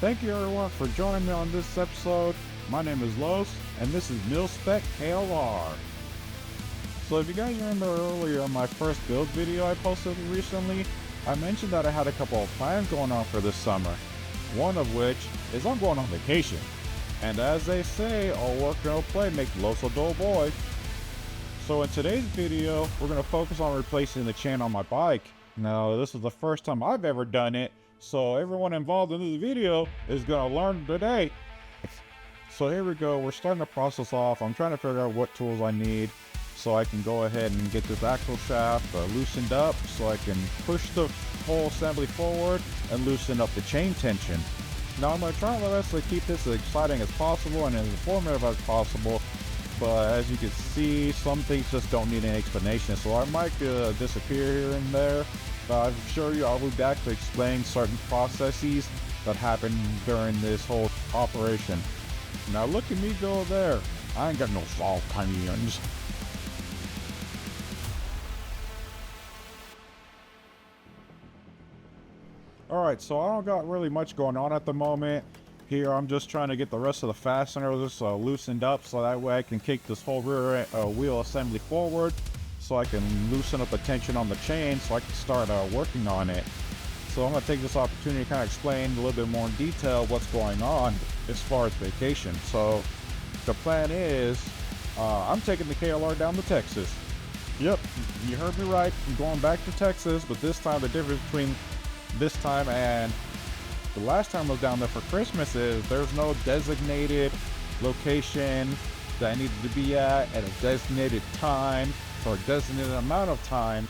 Thank you everyone for joining me on this episode. My name is Los, and this is MilSpec KLR. So if you guys remember earlier on my first build video I posted recently, I mentioned that I had a couple of plans going on for this summer. One of which is I'm going on vacation. And as they say, all work no play makes Los a dull boy. So in today's video, we're going to focus on replacing the chain on my bike. Now, this is the first time I've ever done it, so everyone involved in this video is going to learn today. So here we go, we're starting the process off. I'm trying to figure out what tools I need so I can go ahead and get this axle shaft loosened up so I can push the whole assembly forward and loosen up the chain tension. Now I'm going to try my best to keep this as exciting as possible and as informative as possible, but as you can see, some things just don't need an explanation, so I might disappear here and there, but I'm sure I'll be back to explain certain processes that happen during this whole operation. Now look at me go there. I ain't got no soft hands. Alright, so I don't got really much going on at the moment. Here I'm just trying to get the rest of the fasteners loosened up so that way I can kick this whole rear wheel assembly forward so I can loosen up the tension on the chain so I can start working on it. So I'm going to take this opportunity to kind of explain a little bit more in detail what's going on as far as vacation. So the plan is I'm taking the KLR down to Texas. Yep, you heard me right. I'm going back to Texas, but this time the difference between this time and the last time I was down there for Christmas is there's no designated location that I needed to be at a designated time for a designated amount of time.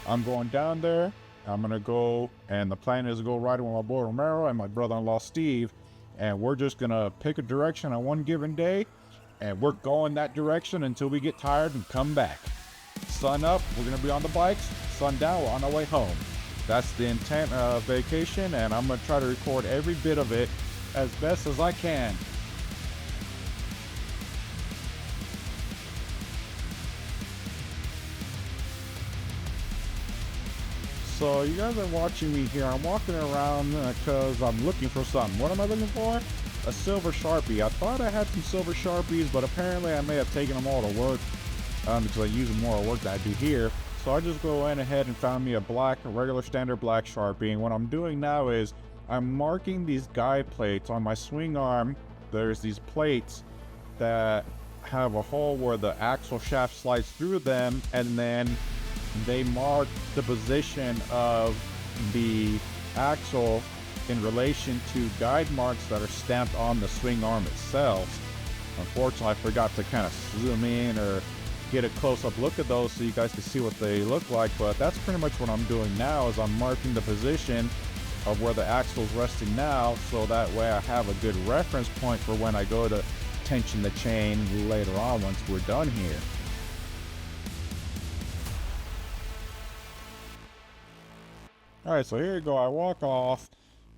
I'm going down there. I'm gonna go, and the plan is to go riding with my boy Romero and my brother-in-law Steve, and we're just gonna pick a direction on one given day, and we're going that direction until we get tired and come back. Sun up, we're gonna be on the bikes. Sun down, we're on our way home. That's the intent of vacation, and I'm going to try to record every bit of it as best as I can. So you guys are watching me here. I'm walking around because I'm looking for something. What am I looking for? A silver Sharpie. I thought I had some silver Sharpies, but apparently I may have taken them all to work because I use them more at work than I do here. So I just went ahead and found me a regular standard black Sharpie, and what I'm doing now is I'm marking these guide plates on my swing arm. There's these plates that have a hole where the axle shaft slides through them, and then they mark the position of the axle in relation to guide marks that are stamped on the swing arm itself. Unfortunately, I forgot to kind of zoom in or get a close-up look at those so you guys can see what they look like, but that's pretty much what I'm doing now is I'm marking the position of where the axle is resting now, so that way I have a good reference point for when I go to tension the chain later on once we're done here. Alright, so here you go, I walk off,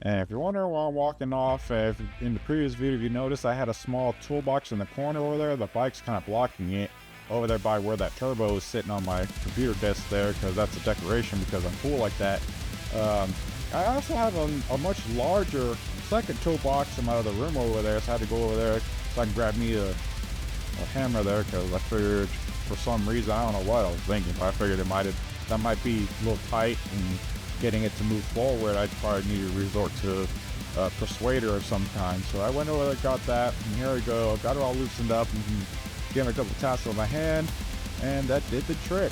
and if you're wondering why I'm walking off, if in the previous video you noticed I had a small toolbox in the corner over there, the bike's kind of blocking it. Over there by where that turbo is sitting on my computer desk there, because that's a decoration because I'm cool like that. I also have a much larger second toolbox in my other room over there, so I had to go over there so I can grab me a hammer there, because I figured for some reason, I don't know what I was thinking, but I figured that might be a little tight, and getting it to move forward I'd probably need to resort to a persuader of some kind. So I went over there, got that, and here we go, got it all loosened up, and give him a couple taps with my hand, and that did the trick.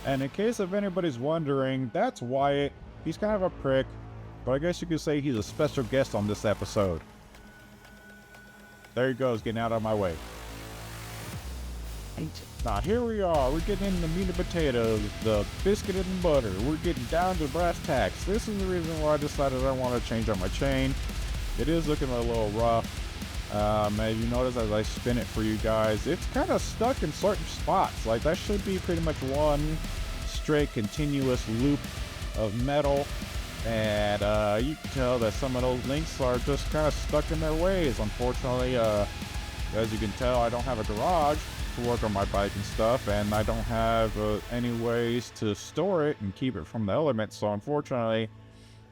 And in case if anybody's wondering, that's Wyatt. He's kind of a prick, but I guess you could say he's a special guest on this episode. There he goes, getting out of my way. Now here we are, we're getting into the meat and potatoes, the biscuit and butter. We're getting down to brass tacks. This is the reason why I decided I want to change out my chain. It is looking a little rough. As you notice as I spin it for you guys, it's kind of stuck in certain spots. Like that should be pretty much one straight continuous loop of metal, and you can tell that some of those links are just kind of stuck in their ways. Unfortunately, as you can tell, I don't have a garage to work on my bike and stuff, and I don't have any ways to store it and keep it from the elements, so unfortunately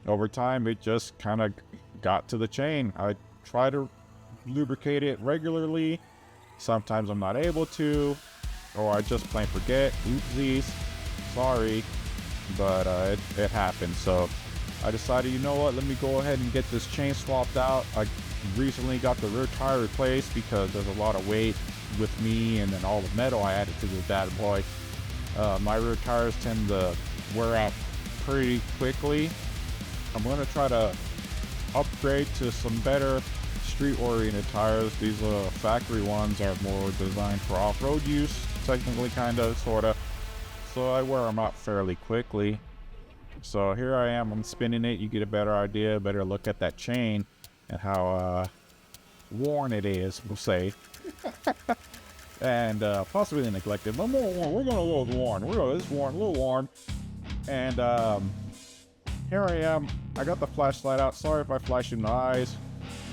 over time, it just kind of got to the chain. I try to lubricate it regularly. Sometimes I'm not able to, or I just plain forget. Oopsies. Sorry. But it happened. So I decided, you know what, let me go ahead and get this chain swapped out. I recently got the rear tire replaced because there's a lot of weight with me and then all the metal I added to the bad boy. My rear tires tend to wear out pretty quickly. I'm going to try to upgrade to some better street-oriented tires. These factory ones are more designed for off-road use, technically, kind of, sort of. So I wear them out fairly quickly. So here I am, I'm spinning it. You get a better idea, better look at that chain and how worn it is, we'll say. And possibly neglected, but more worn. We're going to go with worn. It's worn, a little worn. And here I am. I got the flashlight out. Sorry if I flash you in the eyes.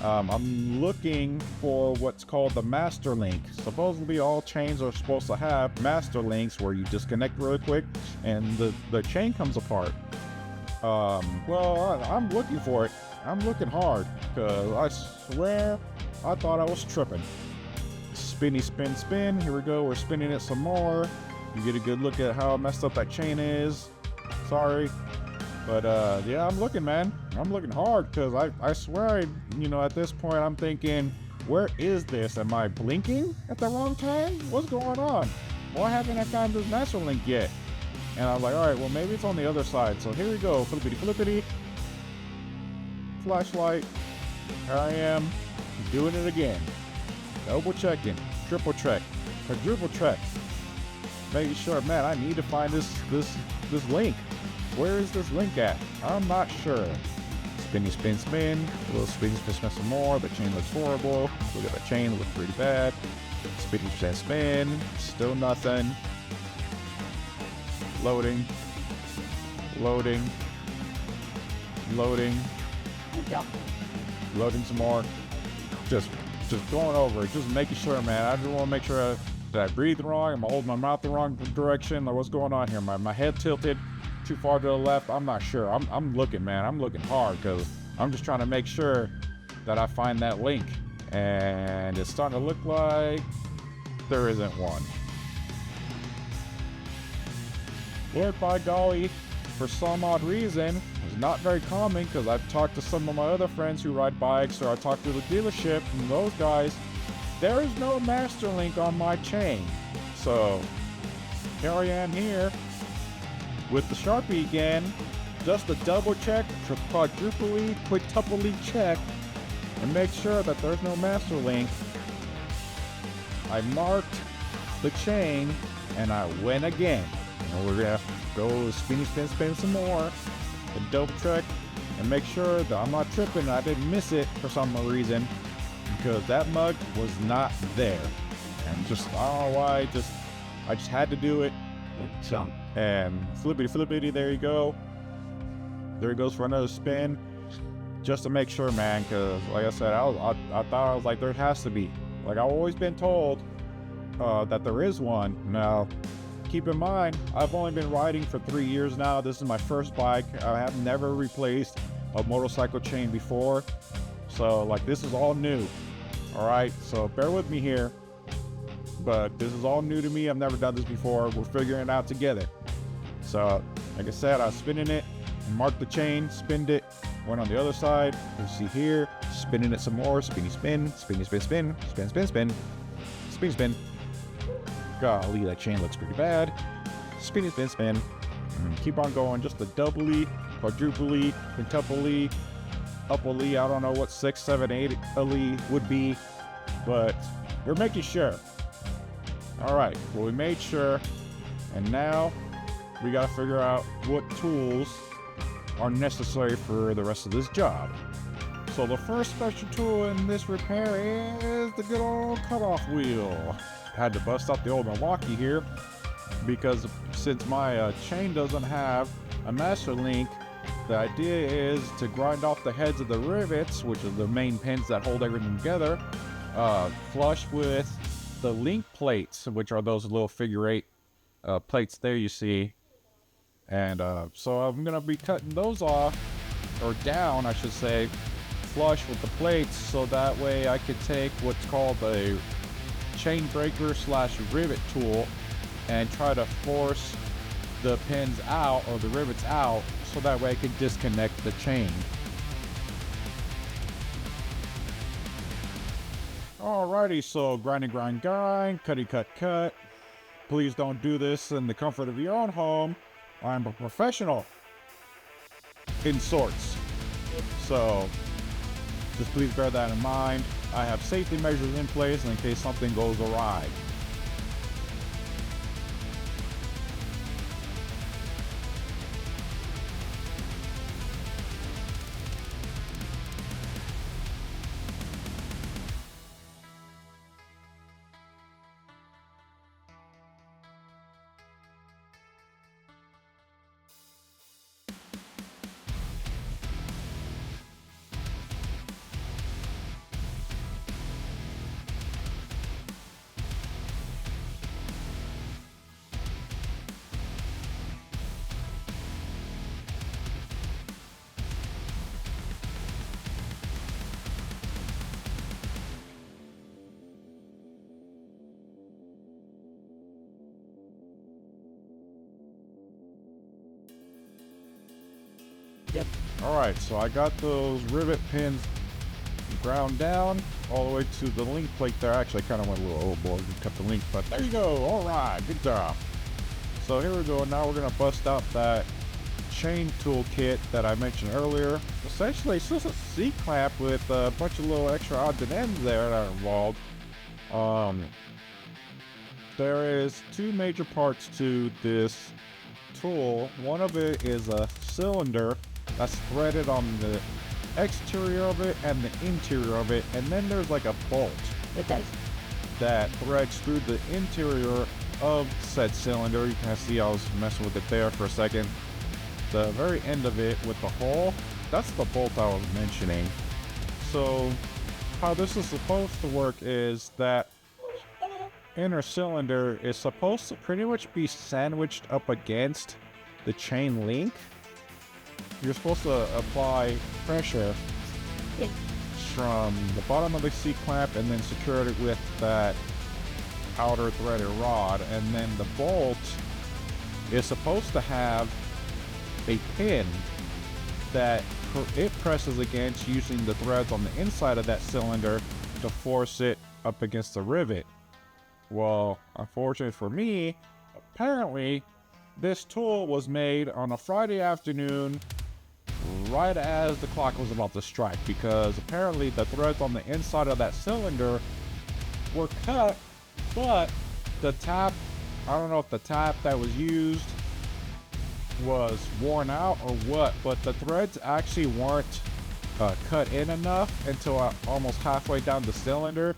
I'm looking for what's called the master link. Supposedly all chains are supposed to have master links where you disconnect really quick and the chain comes apart. Well, I'm looking for it. I'm looking hard because I swear I thought I was tripping. Spinny spin spin. Here we go. We're spinning it some more. You get a good look at how messed up that chain is. Sorry. But yeah, I'm looking, man. I'm looking hard because I swear, at this point I'm thinking, where is this? Am I blinking at the wrong time? What's going on? Why haven't I found this master link yet? And I'm like, all right, well, maybe it's on the other side. So here we go. Flippity flippity. Flashlight. Here I am doing it again. Double checking, triple check, quadruple check. Making sure, man, I need to find this link. Where is this link at? I'm not sure. Spinny spin spin. A little spinny spin spin some more. The chain looks horrible. Look at the chain, looks pretty bad. Spinny spin spin. Still nothing. Loading. Loading. Loading. Loading some more. Just going over it. Just making sure, man. I just want to make sure that I breathe wrong. I'm holding my mouth the wrong direction. Like, what's going on here? My head tilted too far to the left. I'm not sure. I'm looking, man. I'm looking hard because I'm just trying to make sure that I find that link. And it's starting to look like there isn't one. Lord, by golly, for some odd reason, it's not very common because I've talked to some of my other friends who ride bikes, or I talked to the dealership and those guys. There is no master link on my chain. So here I am here with the Sharpie again, just to double check, quadruply, quintuply check, and make sure that there's no master link. I marked the chain and I went again. And we're gonna go spinny spin spin some more and double check and make sure that I'm not tripping. I didn't miss it for some reason because that mug was not there. And just, I don't know why, I just had to do it. And flippity flippity, there you go. There it goes for another spin. Just to make sure, man, because like I said, I thought, I was like, there has to be. Like, I've always been told that there is one. Now, keep in mind, I've only been riding for 3 years now. This is my first bike. I have never replaced a motorcycle chain before. So, like, this is all new. All right, so bear with me here. But this is all new to me. I've never done this before. We're figuring it out together. So, like I said, I was spinning it, marked the chain, spinned it, went on the other side. You see here, spinning it some more. Spinny spin, spinny spin spin, spin spin spin, spin spin. Golly, that chain looks pretty bad. Spinny spin spin. Keep on going, just a doubly, quadruply, quintuply, uply. I don't know what 6, 7, 8 would be, but we're making sure. All right, well, we made sure, and now we gotta figure out what tools are necessary for the rest of this job. So the first special tool in this repair is the good old cutoff wheel. Had to bust out the old Milwaukee here because since my chain doesn't have a master link, the idea is to grind off the heads of the rivets, which are the main pins that hold everything together, flush with the link plates, which are those little figure 8 plates there you see. And so I'm gonna be cutting those off or down, I should say, flush with the plates, so that way I could take what's called a chain breaker slash rivet tool and try to force the pins out or the rivets out, so that way I could disconnect the chain. Alrighty, so grind, cutty, cut. Please don't do this in the comfort of your own home. I'm a professional in sorts. So just please bear that in mind. I have safety measures in place in case something goes awry. Yep. Alright, so I got those rivet pins ground down all the way to the link plate there. Actually, I kind of went a little overboard and cut the link, but there you go. Alright, good job. So here we go. Now we're going to bust out that chain tool kit that I mentioned earlier. Essentially, it's just a C-clamp with a bunch of little extra odds and ends there that are involved. There is two major parts to this tool. One of it is a cylinder that's threaded on the exterior of it and the interior of it, and then there's like a bolt that threads through the interior of said cylinder. You can see I was messing with it there for a second. The very end of it with the hole, that's the bolt I was mentioning. So how this is supposed to work is that inner cylinder is supposed to pretty much be sandwiched up against the chain link. You're supposed to apply pressure from the bottom of the C-clamp and then secure it with that outer threaded rod, and then the bolt is supposed to have a pin that it presses against using the threads on the inside of that cylinder to force it up against the rivet. Well, unfortunately for me, apparently this tool was made on a Friday afternoon right as the clock was about to strike, because apparently the threads on the inside of that cylinder were cut, but the tap, I don't know if the tap that was used was worn out or what, but the threads actually weren't cut in enough until almost halfway down the cylinder,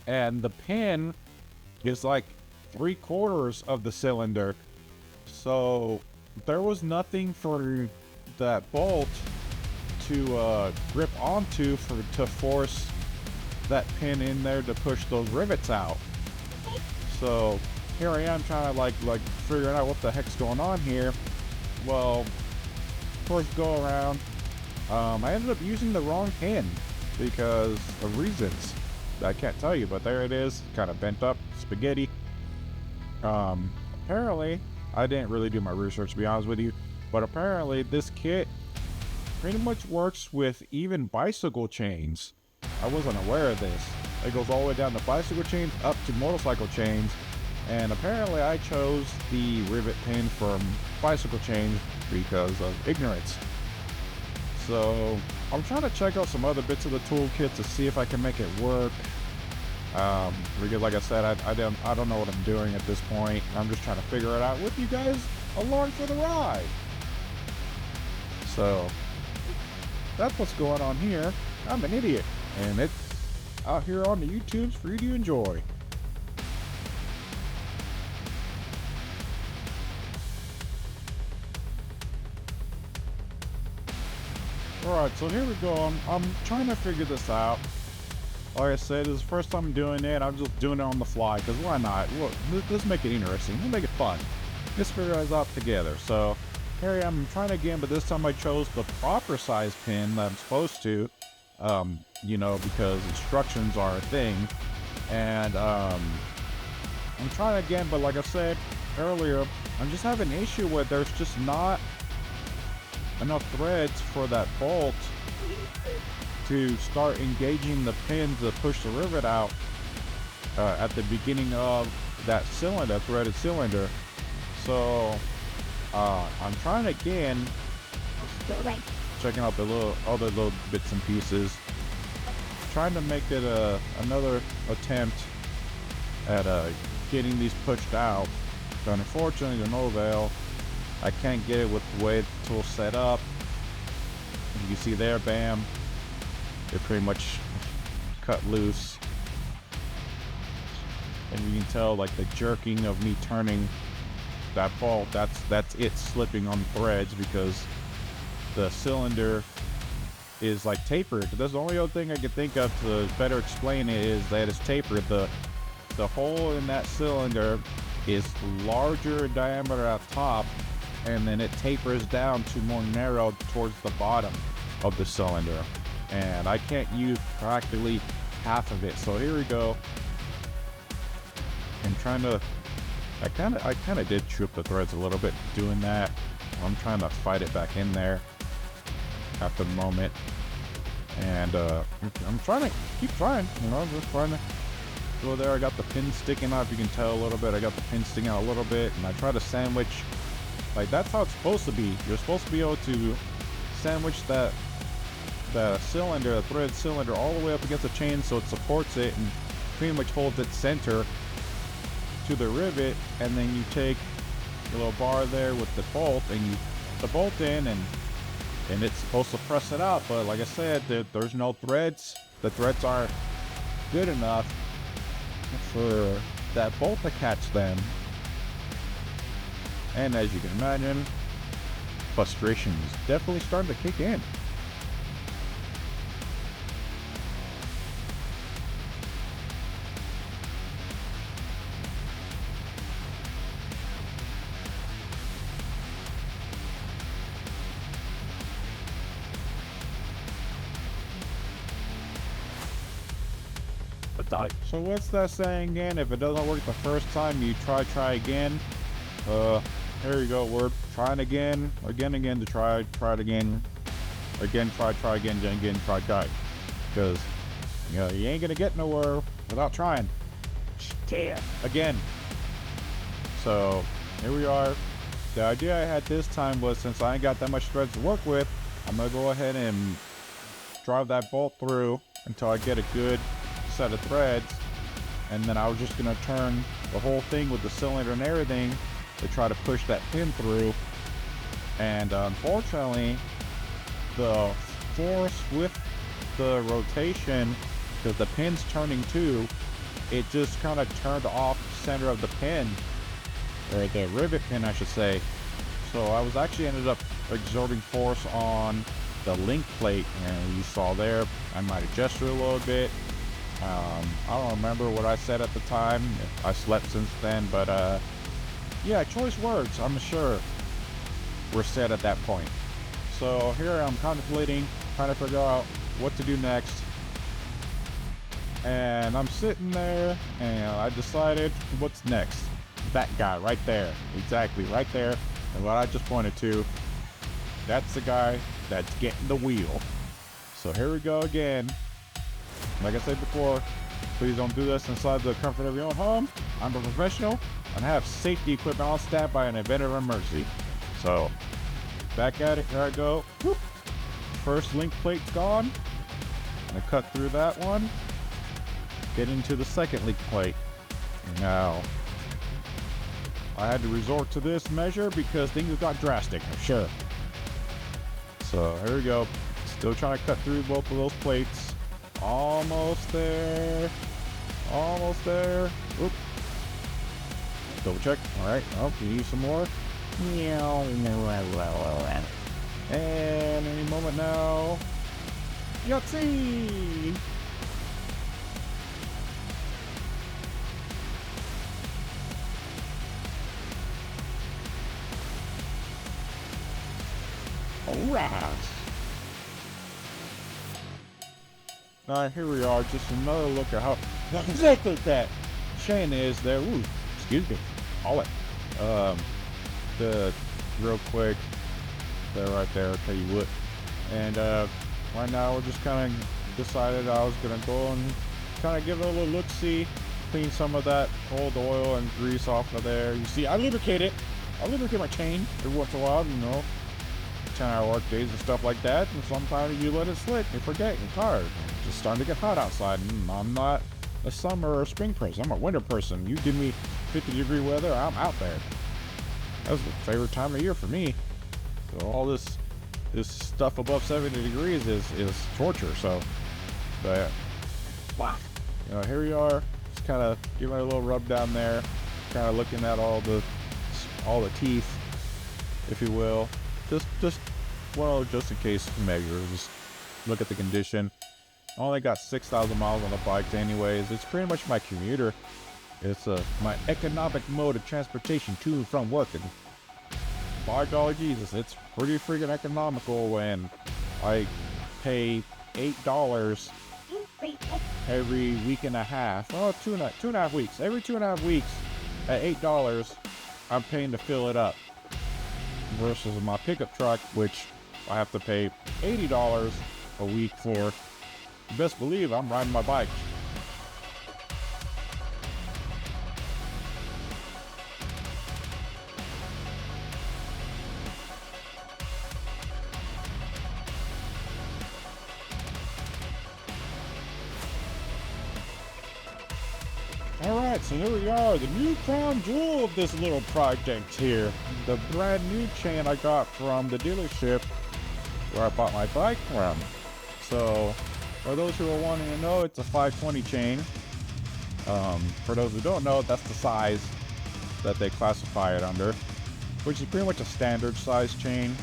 and the pin is like 3/4 of the cylinder, so there was nothing for that bolt to grip onto to force that pin in there to push those rivets out. So here I am trying to like figuring out what the heck's going on here. Well, first go around, I ended up using the wrong pin because of reasons I can't tell you, but there it is, kind of bent up spaghetti. Apparently, I didn't really do my research to be honest with you, but apparently this kit pretty much works with even bicycle chains. I wasn't aware of this. It goes all the way down to bicycle chains up to motorcycle chains, and apparently I chose the rivet pin from bicycle chains because of ignorance. So I'm trying to check out some other bits of the toolkit to see if I can make it work. Because like I said, I don't know what I'm doing at this point. I'm just trying to figure it out with you guys along for the ride. So that's what's going on here. I'm an idiot, and it's out here on the YouTubes for you to enjoy. Alright, so here we go. I'm trying to figure this out. Like I said, this is the first time I'm doing it. I'm just doing it on the fly, because why not? Look, let's make it interesting. Let's make it fun. Let's figure this out together. So, here I am trying again, but this time I chose the proper size pin that I'm supposed to, you know, because instructions are a thing. And I'm trying again, but like I said earlier, I'm just having an issue with there's just not enough threads for that bolt to start engaging the pin to push the rivet out at the beginning of that cylinder, threaded cylinder. So I'm trying again, checking out the other little bits and pieces, trying to make it another attempt at getting these pushed out. But unfortunately, to no avail. I can't get it with the way the tool's set up. You can see there, bam, they're pretty much cut loose. And you can tell like the jerking of me turning that bolt, that's it slipping on threads because the cylinder is like tapered. That's the only other thing I can think of to better explain it, is that it's tapered. The hole in that cylinder is larger in diameter at the top, and then it tapers down to more narrow towards the bottom of the cylinder. And I can't use practically half of it. So here we go. I'm trying to, I kind of did chew up the threads a little bit doing that. I'm trying to fight it back in there at the moment. And I'm trying to keep trying, you know, just trying to go there. I got the pin sticking out, if you can tell a little bit. I got the pin sticking out a little bit, and I try to sandwich, like that's how it's supposed to be. You're supposed to be able to sandwich the cylinder, the threaded cylinder, all the way up against the chain so it supports it and pretty much holds its center to the rivet. And then you take your little bar there with the bolt and you put the bolt in, and it's supposed to press it out. But like I said, there's no threads. The threads aren't good enough for that bolt to catch them. And as you can imagine, frustration is definitely starting to kick in. So what's that saying again? If it doesn't work the first time, you try again. Here you go. We're trying again to try it again. Try again, try. Because, you know, you ain't gonna get nowhere without trying. Damn. Again. So, here we are. The idea I had this time was, since I ain't got that much threads to work with, I'm gonna go ahead and drive that bolt through until I get a good set of threads, and then I was just gonna turn the whole thing with the cylinder and everything to try to push that pin through. And unfortunately, the force with the rotation, because the pin's turning too, it just kind of turned off the center of the pin, or the rivet pin I should say. So I was actually ended up exerting force on the link plate, and you saw there I might have gestured a little bit. I don't remember what I said at the time. I slept since then, but yeah, choice words, I'm sure, were said at that point. So here I'm contemplating, trying to figure out what to do next. And I'm sitting there, and I decided, what's next? That guy right there. Exactly, right there. And what I just pointed to, that's the guy that's getting the wheel. So here we go again. Like I said before, please don't do this inside the comfort of your own home. I'm a professional and have safety equipment on standby in the event of emergency. So, back at it, here I go. Whoop. First link plate's gone. I cut through that one. Get into the second link plate. Now, I had to resort to this measure because things got drastic, I'm sure. So, here we go. Still trying to cut through both of those plates. Almost there. Almost there. Oop. Double check. Alright. Oh, you need some more? And any moment now. Yahtzee! Alright. Now here we are, just another look at how exactly that chain is there. Ooh, excuse me. All it. The real quick, there right there, I'll tell you what. And right now we're just kind of decided I was gonna go and kind of give it a little look-see, clean some of that old oil and grease off of there. You see, I lubricate it. I lubricate my chain every once in a while, you know, 10-hour work days and stuff like that. And sometimes you let it slip, you forget, you're tired. It's just starting to get hot outside. And I'm not a summer or spring person. I'm a winter person. You give me 50-degree weather, I'm out there. That's the favorite time of year for me. So all this stuff above 70 degrees is torture. So, but wow, you know, here we are, just kind of giving it a little rub down there, kind of looking at all the teeth, if you will. Just well, just in case measure. Just look at the condition. I only got 6,000 miles on the bike, anyways. It's pretty much my commuter. It's my economic mode of transportation to and from work. And by golly Jesus, it's pretty freaking economical when I pay $8 every week and a half. Oh, two and a half weeks. Every 2.5 weeks at $8, I'm paying to fill it up. Versus my pickup truck, which I have to pay $80 a week for. You best believe I'm riding my bike. Alright, so here we are, the new crown jewel of this little project here. The brand new chain I got from the dealership where I bought my bike from. So, for those who are wanting to know, it's a 520 chain. For those who don't know, that's the size that they classify it under, which is pretty much a standard size chain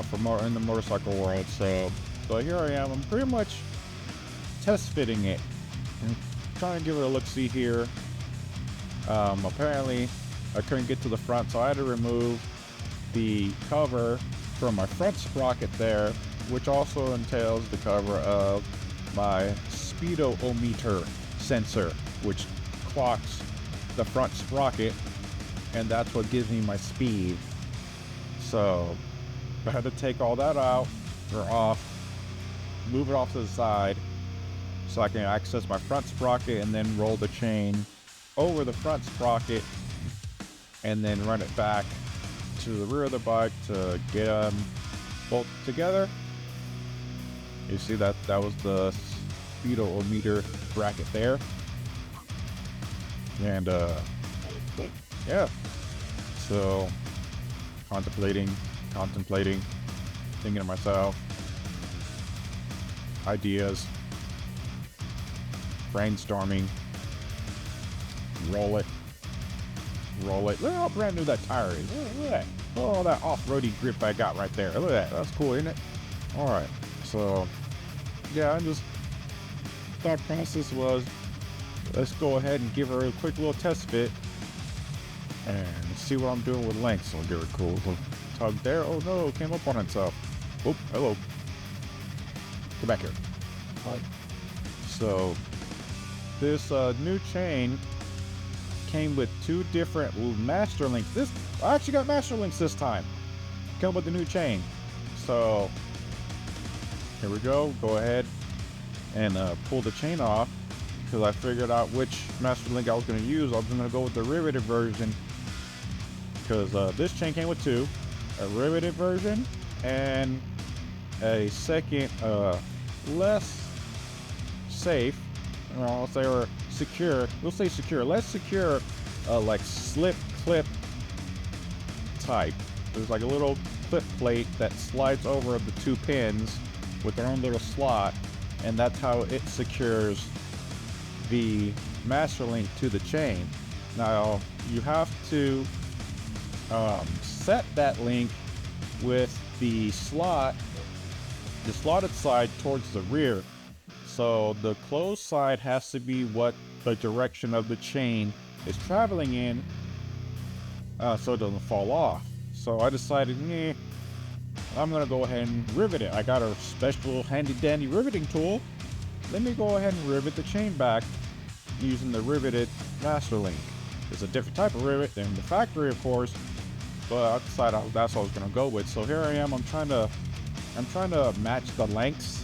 for more in the motorcycle world. So here I am. I'm pretty much test fitting it. Trying to give it a look-see here. Apparently I couldn't get to the front, so I had to remove the cover from my front sprocket there, which also entails the cover of my speedometer sensor, which clocks the front sprocket, and that's what gives me my speed. So I had to take all that out or off, move it off to the side, so I can access my front sprocket and then roll the chain over the front sprocket and then run it back to the rear of the bike to get them both together. You see that was the speedometer bracket there. And yeah, so contemplating, thinking to myself, ideas, brainstorming, roll it. Look how brand new that tire is. Look at that. Oh, that off-roady grip I got right there. Look at that. That's cool, isn't it? Alright, so yeah, I just thought process was, let's go ahead and give her a quick little test fit and see what I'm doing with length. So I'll give her a cool little tug there. Oh no, it came up on itself. Oh, hello. Get back here. All right. So this new chain came with two different master links. I actually got master links this time. Come with the new chain. So here we go. Go ahead and pull the chain off, because I figured out which master link I was going to use. I was going to go with the riveted version, because this chain came with two, a riveted version and a second less safe, or I'll say, or secure, we'll say secure, less secure, like slip clip type. There's like a little clip plate that slides over the two pins with their own little slot, and that's how it secures the master link to the chain. Now you have to set that link with the slotted side towards the rear. So the closed side has to be what the direction of the chain is traveling in, so it doesn't fall off. So I decided, I'm gonna go ahead and rivet it. I got a special handy dandy riveting tool. Let me go ahead and rivet the chain back using the riveted master link. It's a different type of rivet than the factory, of course, but I decided that's what I was gonna go with. So here I am. I'm trying to match the lengths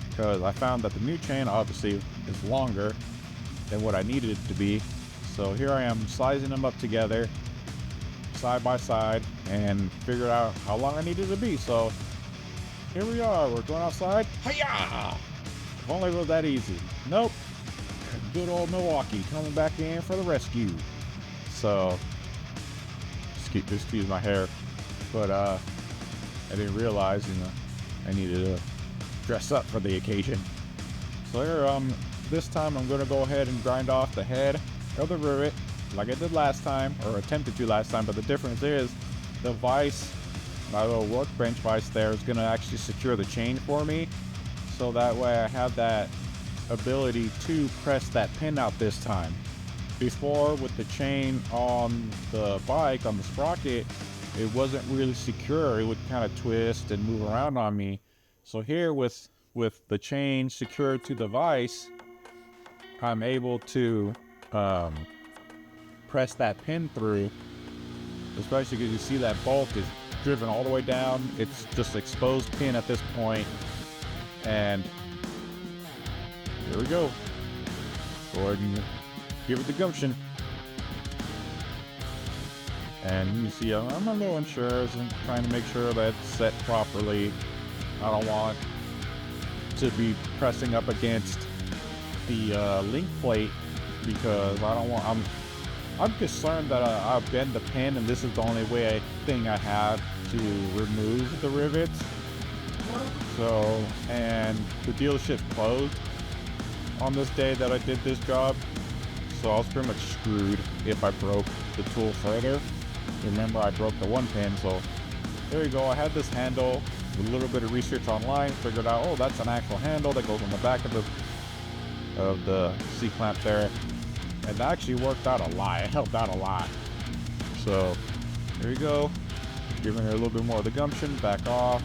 because I found that the new chain obviously is longer than what I needed it to be. So here I am sizing them up together side by side and figured out how long I needed to be. So here we are. We're going outside. Hiya! If only it was that easy. Nope. Good old Milwaukee coming back in for the rescue. So excuse my hair, but I didn't realize, I needed to dress up for the occasion. So here, this time I'm gonna go ahead and grind off the head of the rivet like I did last time, or attempted to last time, but the difference is the vise, my little workbench vise there, is gonna actually secure the chain for me, so that way I have that ability to press that pin out this time. Before, with the chain on the bike, on the sprocket, it wasn't really secure. It would kind of twist and move around on me. So here, with the chain secured to the vise, I'm able to press that pin through, especially because you see that bolt is driven all the way down. It's just exposed pin at this point, and here we go. Go ahead and give it the gumption. And you see I'm a little unsure, so I'm trying to make sure that it's set properly. I don't want to be pressing up against the link plate because I don't want, I'm concerned that I'll bend the pin, and this is the only thing I have to remove the rivets. So, and the dealership's closed on this day that I did this job, so I was pretty much screwed if I broke the tool further. Remember, I broke the one pin, so there you go. I had this handle with a little bit of research online, figured out, oh, that's an actual handle that goes on the back of the C-clamp there, and that actually worked out a lot. It helped out a lot. So there you go, giving it a little bit more of the gumption, back off,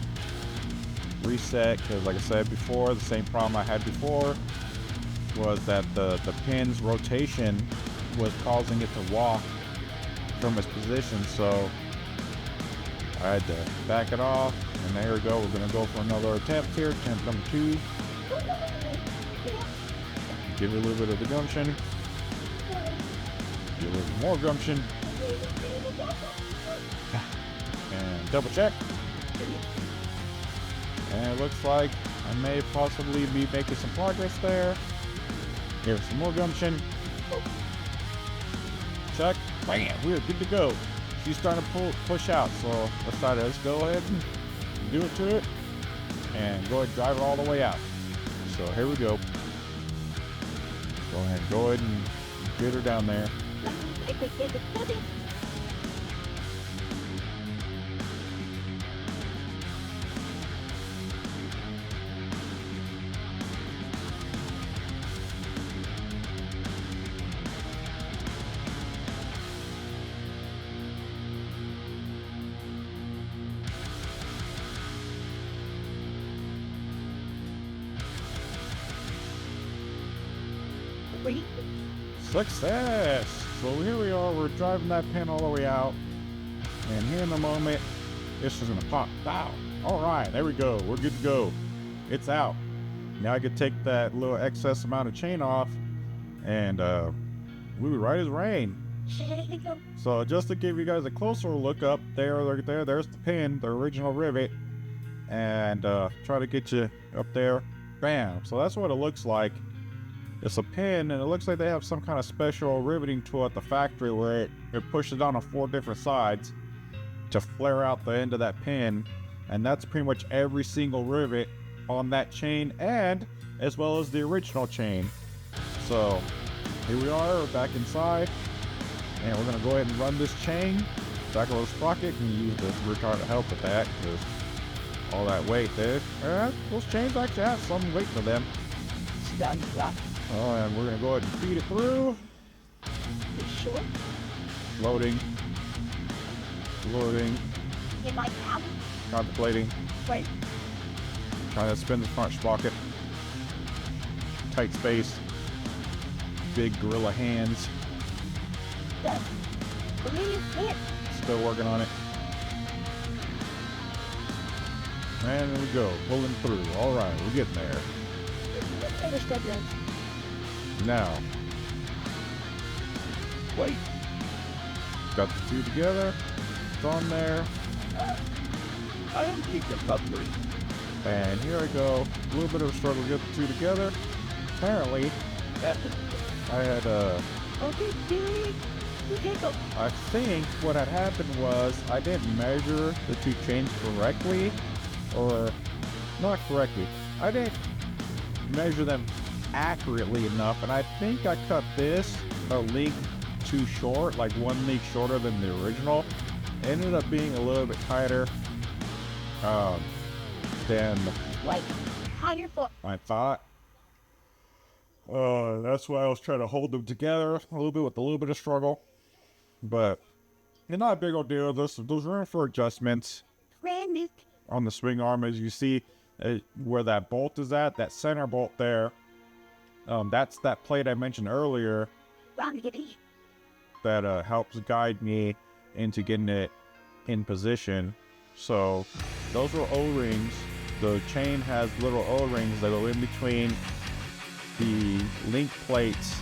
reset, because like I said before, the same problem I had before was that the pin's rotation was causing it to walk from its position, so I had to back it off, and there we go. We're going to go for another attempt here, attempt number 2. Give it a little bit of the gumption, give it a little more gumption, and double check. And it looks like I may possibly be making some progress there. Here's some more gumption. Check. Bam! We're good to go. She's starting to push out, so let's go ahead and do it to it, and go ahead and drive her all the way out. So here we go. Go ahead and get her down there. Success! So here we are, we're driving that pin all the way out, and here in a moment, this is gonna pop. Wow! Alright, there we go, we're good to go. It's out. Now I can take that little excess amount of chain off, and we were right as rain. So just to give you guys a closer look up, there's the pin, the original rivet, and try to get you up there. Bam! So that's what it looks like. It's a pin, and it looks like they have some kind of special riveting tool at the factory where it pushes down on 4 different sides to flare out the end of that pin, and that's pretty much every single rivet on that chain, and as well as the original chain. So here we are, we're back inside, and we're gonna go ahead and run this chain back over the sprocket, and use the retard to help with that, because all that weight there, those chains actually have some weight to them. Oh, and we're gonna go ahead and feed it through. Sure. Loading. In my cabin. contemplating. Wait. Trying to spin the front sprocket. Tight space. Big gorilla hands. Still working on it. And there we go, pulling through. All right, we're getting there. Now, wait. Got the two together. It's on there. I don't think the butler. And here I go. A little bit of a struggle to get the two together. Apparently, I had Okay, dude. Okay, go. I think what had happened was I didn't measure the two chains correctly, or not correctly. I didn't measure them accurately enough, and I think I cut this a link too short, like 1 link shorter than the original. It ended up being a little bit tighter than Like, on your foot. I thought. That's why I was trying to hold them together a little bit with a little bit of struggle. But it's not a big old deal. There's room for adjustments Randy. on the swing arm. As you see where that bolt is at, that center bolt there. That's that plate I mentioned earlier that helps guide me into getting it in position. So those are O-rings. The chain has little O-rings that go in between the link plates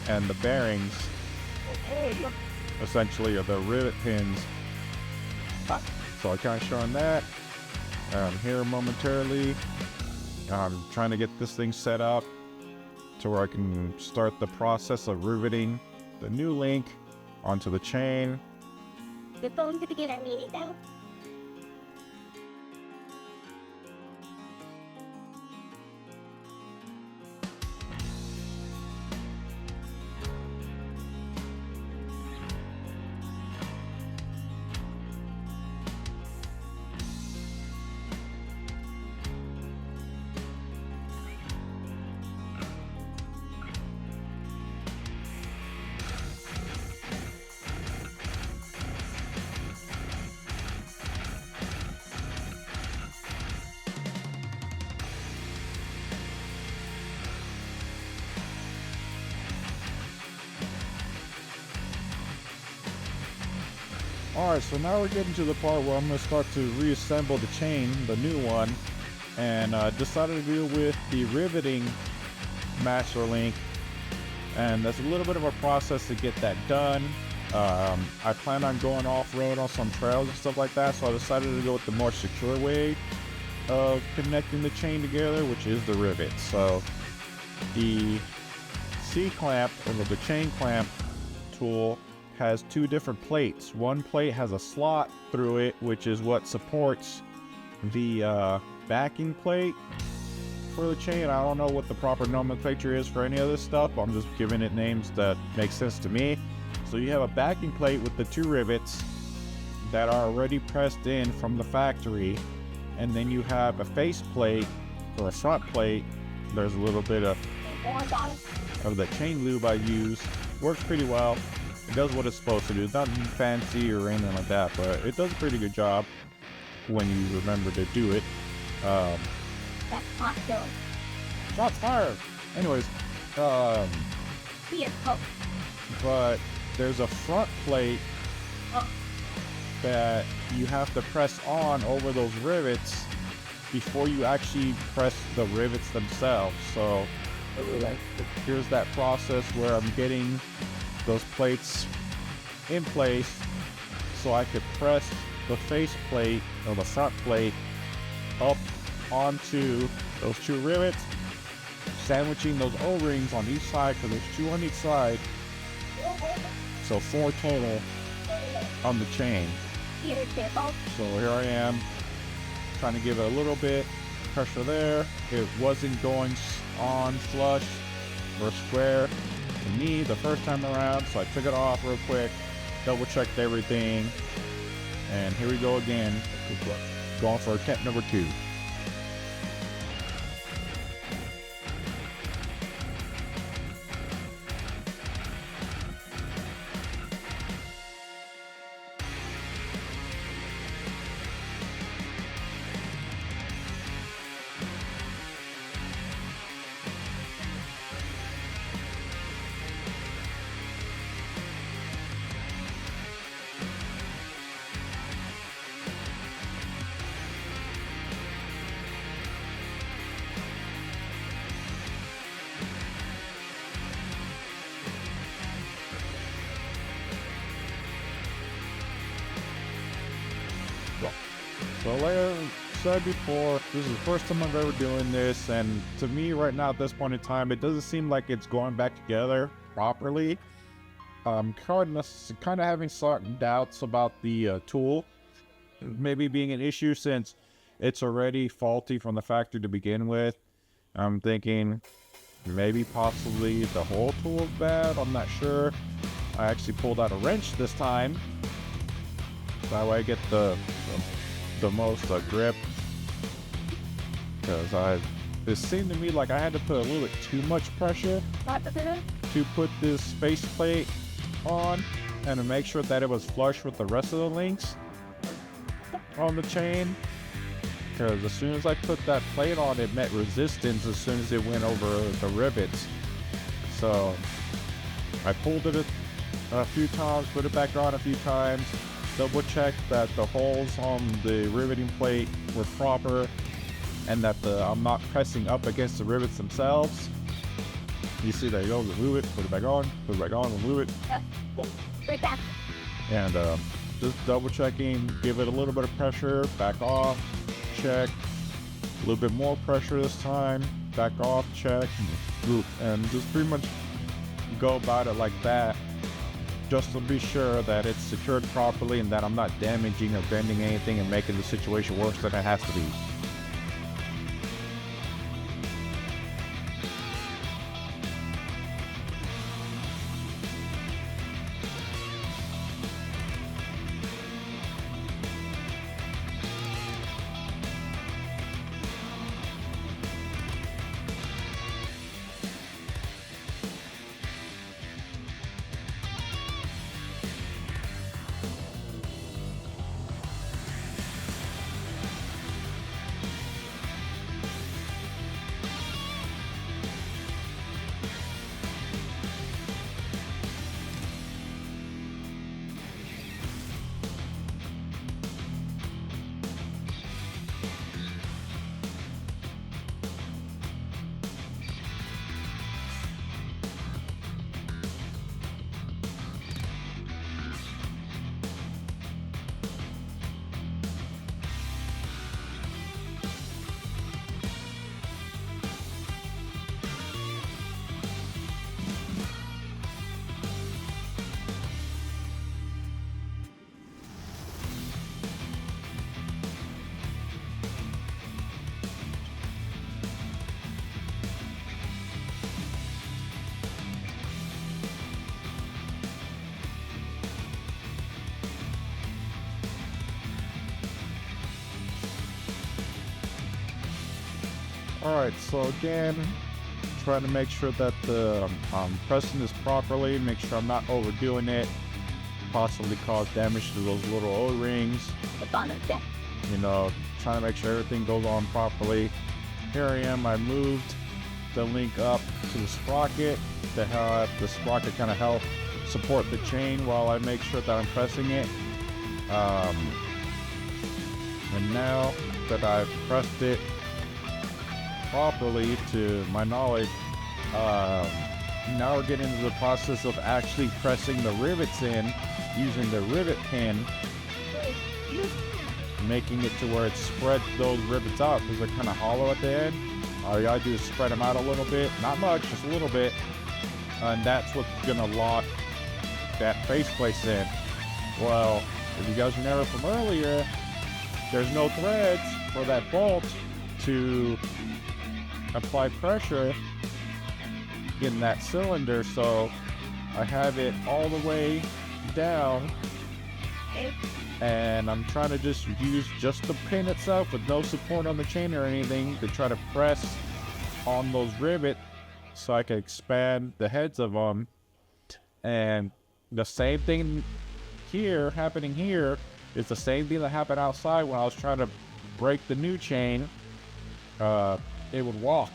and the bearings. Essentially are the rivet pins. So I'm kind of showing that. Here momentarily. I'm trying to get this thing set up to where I can start the process of riveting the new link onto the chain. The phone's gonna get our meeting now. Alright, so now we're getting to the part where I'm going to start to reassemble the chain, the new one, and decided to deal with the riveting master link, and that's a little bit of a process to get that done. I plan on going off-road on some trails and stuff like that, so I decided to go with the more secure way of connecting the chain together, which is the rivet. So the C-clamp, or the chain clamp tool, has two different plates. One plate has a slot through it, which is what supports the backing plate for the chain. I don't know what the proper nomenclature is for any of this stuff. I'm just giving it names that make sense to me. So you have a backing plate with the two rivets that are already pressed in from the factory, and then you have a face plate or a front plate. There's a little bit of the chain lube I use. Works pretty well. It does what it's supposed to do. It's nothing fancy or anything like that, but it does a pretty good job when you remember to do it. That's hot though. Shots fired! Anyways, Be a poke. but there's a front plate that you have to press on over those rivets before you actually press the rivets themselves. So here's that process where I'm getting those plates in place so I could press the face plate or the front plate up onto those two rivets, sandwiching those O-rings on each side, because there's two on each side, so 4 total on the chain. So here I am trying to give it a little bit pressure there. It wasn't going on flush or square to me the first time around, so I took it off real quick, double checked everything, and here we go again, going for attempt number 2. So like I said before, this is the first time I'm ever doing this, and to me right now at this point in time, it doesn't seem like it's going back together properly. I'm kind of having certain doubts about the tool maybe being an issue since it's already faulty from the factory to begin with. I'm thinking maybe possibly the whole tool is bad. I'm not sure. I actually pulled out a wrench this time. That way I get the most grip. Because it seemed to me like I had to put a little bit too much pressure to put this faceplate on and to make sure that it was flush with the rest of the links on the chain. Because as soon as I put that plate on, it met resistance as soon as it went over the rivets. So I pulled it a few times, put it back on a few times, double checked that the holes on the riveting plate were proper and that I'm not pressing up against the rivets themselves. You see, there you go, remove it, put it back on, remove it. Right back. And just double checking, give it a little bit of pressure, back off, check, a little bit more pressure this time, back off, check, and just pretty much go about it like that, just to be sure that it's secured properly and that I'm not damaging or bending anything and making the situation worse than it has to be. Alright, so again, trying to make sure that I'm pressing this properly, make sure I'm not overdoing it, possibly cause damage to those little O-rings. You know, trying to make sure everything goes on properly. Here I am, I moved the link up to the sprocket to have the sprocket kind of help support the chain while I make sure that I'm pressing it. And now that I've pressed it properly to my knowledge, now we're getting into the process of actually pressing the rivets in using the rivet pin, making it to where it spreads those rivets out because they're kind of hollow at the end. All you gotta do is spread them out a little bit, not much, just a little bit, and that's what's gonna lock that faceplate in. Well, if you guys remember from earlier, there's no threads for that bolt to apply pressure in that cylinder, so I have it all the way down and I'm trying to just use just the pin itself with no support on the chain or anything to try to press on those rivets so I can expand the heads of them. And the same thing here happening here is the same thing that happened outside when I was trying to break the new chain. It would walk.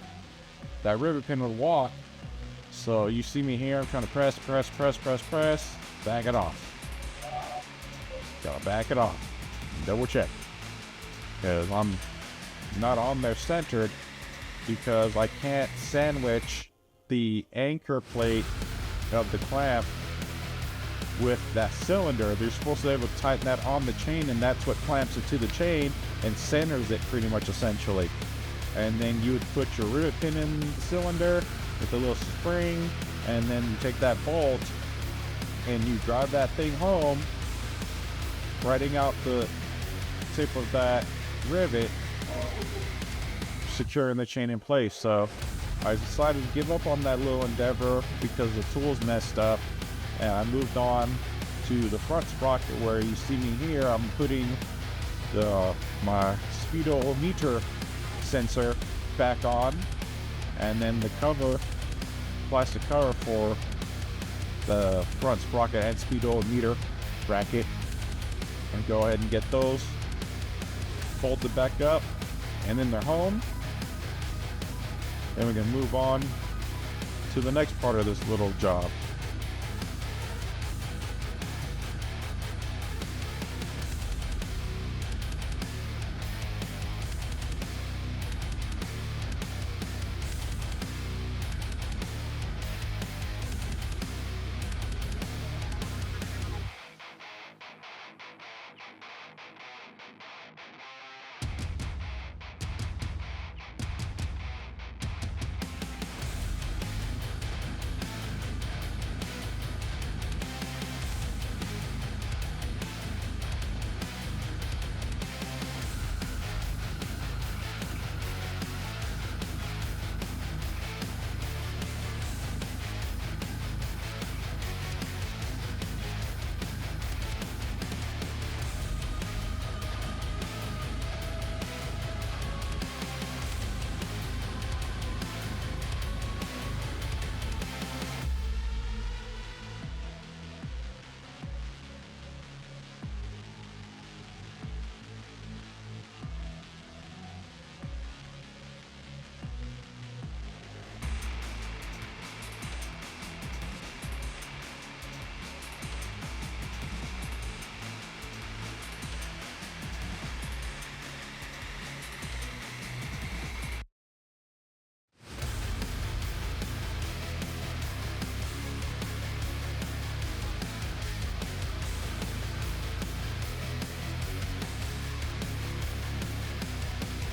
That rivet pin would walk. So you see me here, I'm trying to press, back it off. Gotta back it off. Double check. Because I'm not on there centered because I can't sandwich the anchor plate of the clamp with that cylinder. They're supposed to be able to tighten that on the chain, and that's what clamps it to the chain and centers it pretty much essentially. And then you would put your rivet pin in the cylinder with a little spring, and then you take that bolt and you drive that thing home, riding out the tip of that rivet, securing the chain in place. So I decided to give up on that little endeavor because the tool's messed up, and I moved on to the front sprocket where you see me here. I'm putting my speedometer sensor back on, and then the cover, plastic cover for the front sprocket and speedometer bracket, and go ahead and get those bolted back up, and then they're home. Then we can move on to the next part of this little job.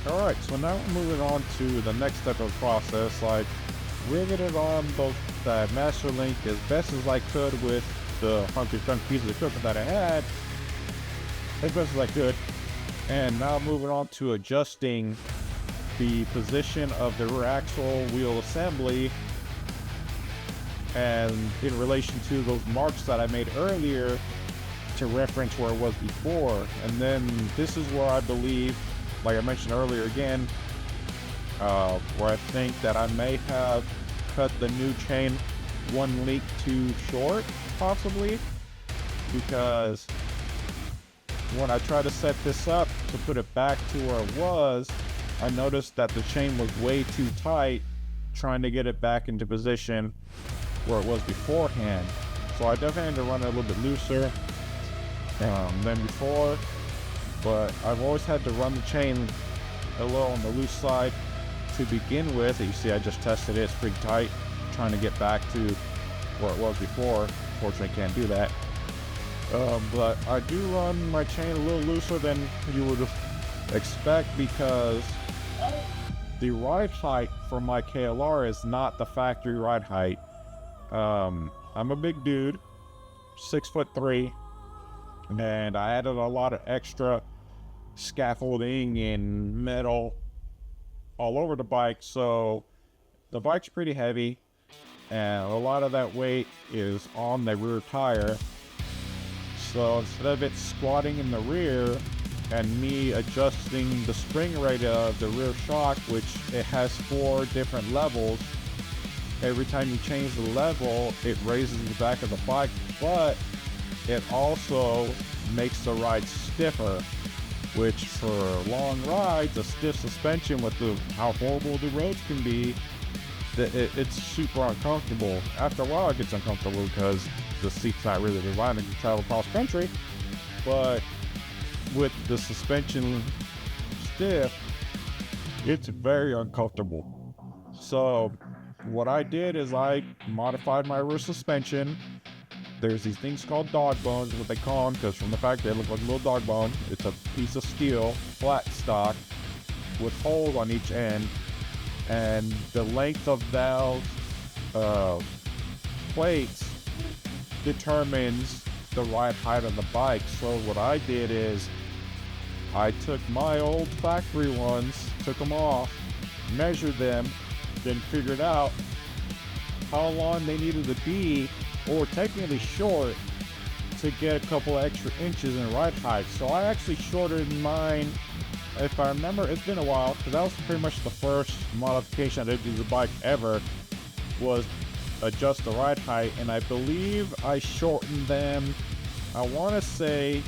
Alright, so now we're moving on to the next step of the process, like riveted on that master link as best as I could with the 100-ton piece of equipment that I had, as best as I could. And now moving on to adjusting the position of the rear axle wheel assembly, and in relation to those marks that I made earlier to reference where it was before. And then this is where I believe, like I mentioned earlier again, where I think that I may have cut the new chain one link too short, possibly, because when I tried to set this up to put it back to where it was, I noticed that the chain was way too tight, trying to get it back into position where it was beforehand. So I definitely had to run it a little bit looser than before, but I've always had to run the chain a little on the loose side to begin with. You see I just tested it, it's pretty tight, trying to get back to where it was before. Unfortunately I can't do that. But I do run my chain a little looser than you would expect, because the ride height for my KLR is not the factory ride height. I'm a big dude, 6'3", and I added a lot of extra scaffolding and metal all over the bike, so the bike's pretty heavy, and a lot of that weight is on the rear tire. So instead of it squatting in the rear and me adjusting the spring rate of the rear shock, which it has 4 different levels, every time you change the level it raises the back of the bike, but it also makes the ride stiffer, which for long rides, a stiff suspension with how horrible the roads can be, it's super uncomfortable. After a while it gets uncomfortable because the seat's not really designed to travel cross country, but with the suspension stiff, it's very uncomfortable. So what I did is I modified my rear suspension there's these things called dog bones, what they call them, because from the fact they look like a little dog bone, it's a piece of steel, flat stock, with holes on each end, and the length of those plates determines the right height of the bike. So what I did is I took my old factory ones, took them off, measured them, then figured out how long they needed to be, or technically short, to get a couple extra inches in ride height. So I actually shortened mine. If I remember, it's been a while, because that was pretty much the first modification I did to the bike ever, was adjust the ride height, and I believe I shortened them, I want to say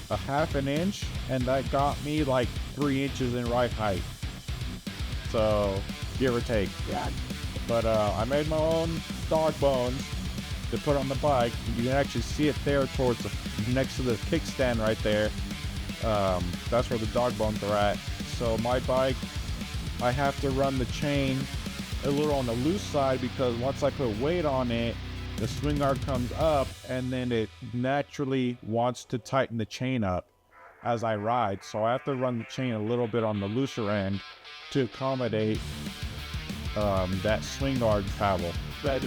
a half an inch, and that got me like 3 inches in ride height. So, give or take. Yeah. But I made my own dog bones to put on the bike. You can actually see it there towards next to the kickstand right there. That's where the dog bones are at. So my bike, I have to run the chain a little on the loose side, because once I put weight on it, the swing arm comes up, and then it naturally wants to tighten the chain up as I ride. So I have to run the chain a little bit on the looser end to accommodate that swing arm travel. Right.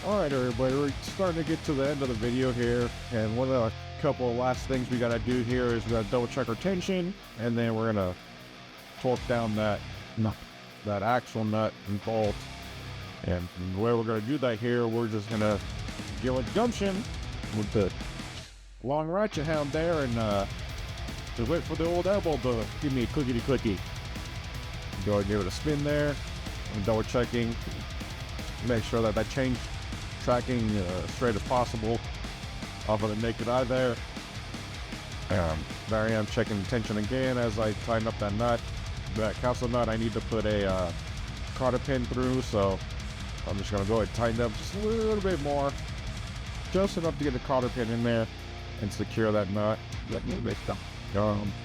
Alright everybody, we're starting to get to the end of the video here, and one of the couple of last things we gotta do here is we gotta double check our tension, and then we're gonna torque down that axle nut and bolt. And the way we're gonna do that here, we're just gonna give it gumption with the long ratchet hound there, and just wait for the old elbow to give me a clickety-clicky. Go and give it a spin there. I'm double checking. Make sure that chain tracking straight as possible off of the naked eye there. There I am checking the tension again as I tighten up that nut. That capsule nut I need to put a cotter pin through, so I'm just going to go ahead and tighten up just a little bit more. Just enough to get the cotter pin in there and secure that nut.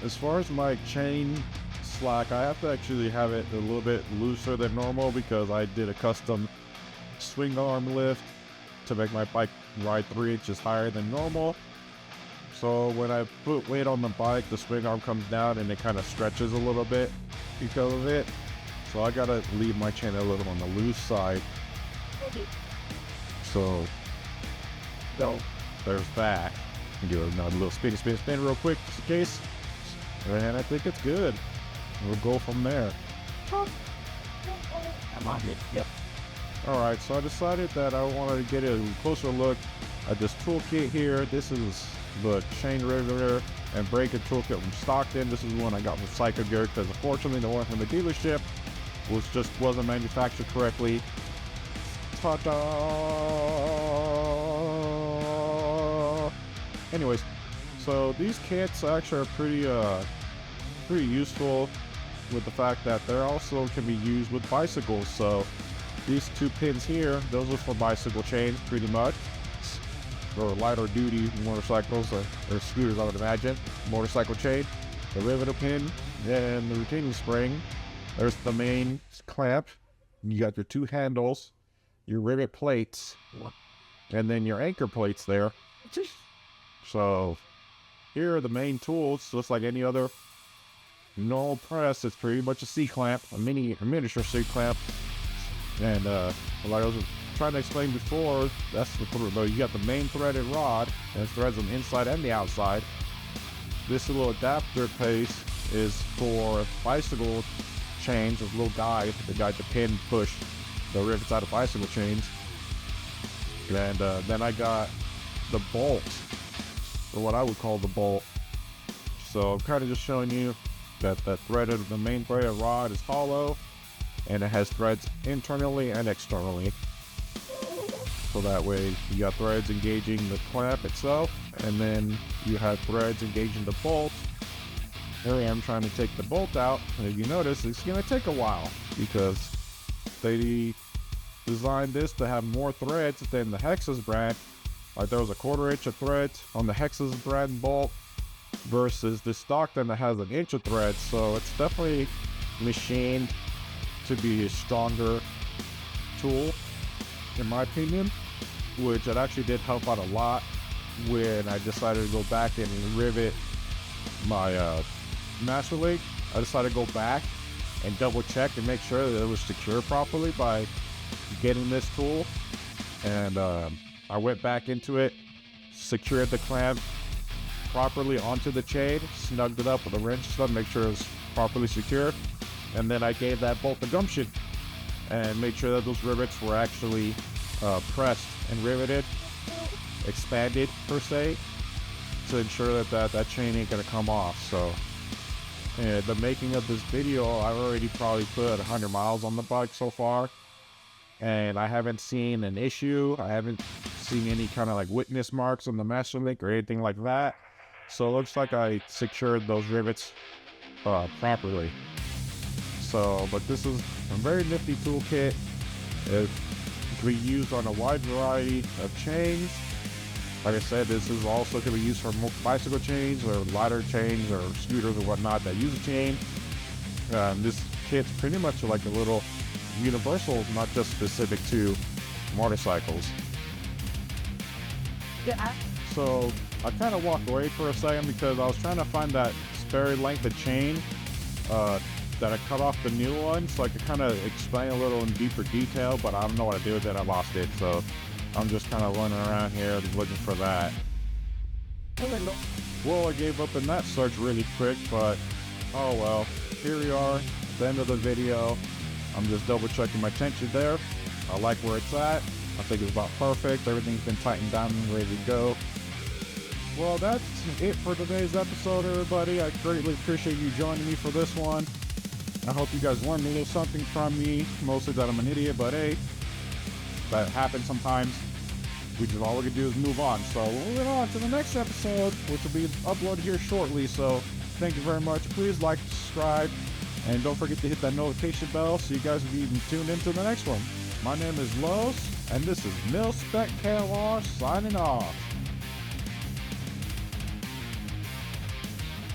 As far as my chain slack, I have to actually have it a little bit looser than normal, because I did a custom swing arm lift to make my bike ride 3 inches higher than normal. So when I put weight on the bike, the swing arm comes down and it kind of stretches a little bit because of it. So I gotta leave my chain a little on the loose side. So there's that. Give it another little spin real quick just in case. And I think it's good. We'll go from there. I'm on it. Yep. Alright, so I decided that I wanted to get a closer look at this toolkit here. This is the chain riveter and braking toolkit from Stockton. This is the one I got from Psycho Gear, because unfortunately the one from the dealership wasn't manufactured correctly. Ta-da! Anyways, So these kits actually are pretty useful with the fact that they're also can be used with bicycles. So these 2 pins here, those are for bicycle chains pretty much, or lighter duty motorcycles or scooters, I would imagine. Motorcycle chain, the riveter pin, and the retaining spring. There's the main clamp. You got your 2 handles, your rivet plates, and then your anchor plates there. So here are the main tools, just like any other normal press. It's pretty much a C-clamp, a miniature C-clamp. And like I was trying to explain before, that's you got the main threaded rod, and it threads on the inside and the outside. This little adapter piece is for bicycle chains, a little guide that got the pin push the rivets out of bicycle chains. And then I got the bolt, or what I would call the bolt. So I'm kind of just showing you that the main threaded rod is hollow, and it has threads internally and externally. So that way you got threads engaging the clamp itself, and then you have threads engaging the bolt. Here I am trying to take the bolt out, and if you notice, it's going to take a while because they designed this to have more threads than the Hexas brand. Like there was a 1/4 inch of threads on the Hexas brand bolt versus the Stockton that has 1 inch of threads. So it's definitely machined to be a stronger tool, in my opinion, which it actually did help out a lot when I decided to go back and rivet my Master Link. I decided to go back and double check and make sure that it was secure properly by getting this tool. And I went back into it, secured the clamp properly onto the chain, snugged it up with a wrench stuff, make sure it was properly secured. And then I gave that bolt the gumption and made sure that those rivets were actually pressed and riveted, expanded per se, to ensure that chain ain't gonna come off. So the making of this video, I've already probably put 100 miles on the bike so far, and I haven't seen an issue. I haven't seen any kind of like witness marks on the Master Link or anything like that. So it looks like I secured those rivets properly. So, but this is a very nifty toolkit. It can be used on a wide variety of chains. Like I said, this is also can be used for bicycle chains or lighter chains or scooters or whatnot that use a chain. This kit's pretty much like a little universal, not just specific to motorcycles. Yeah. So I kind of walked away for a second because I was trying to find that spare length of chain that I cut off the new one, so I could kind of explain a little in deeper detail, but I don't know what to do with it. I lost it, so I'm just kind of running around here looking for that. Well, I gave up in that search really quick, but oh well. Here we are, at the end of the video. I'm just double checking my tension there. I like where it's at. I think it's about perfect. Everything's been tightened down and ready to go. Well, that's it for today's episode, everybody. I greatly appreciate you joining me for this one. I hope you guys learned a little something from me. Mostly that I'm an idiot, but hey, that happens sometimes. All we can do is move on. So we'll move on to the next episode, which will be uploaded here shortly. So thank you very much. Please like, subscribe, and don't forget to hit that notification bell so you guys will be tuned into the next one. My name is Los, and this is Milspec KLR signing off.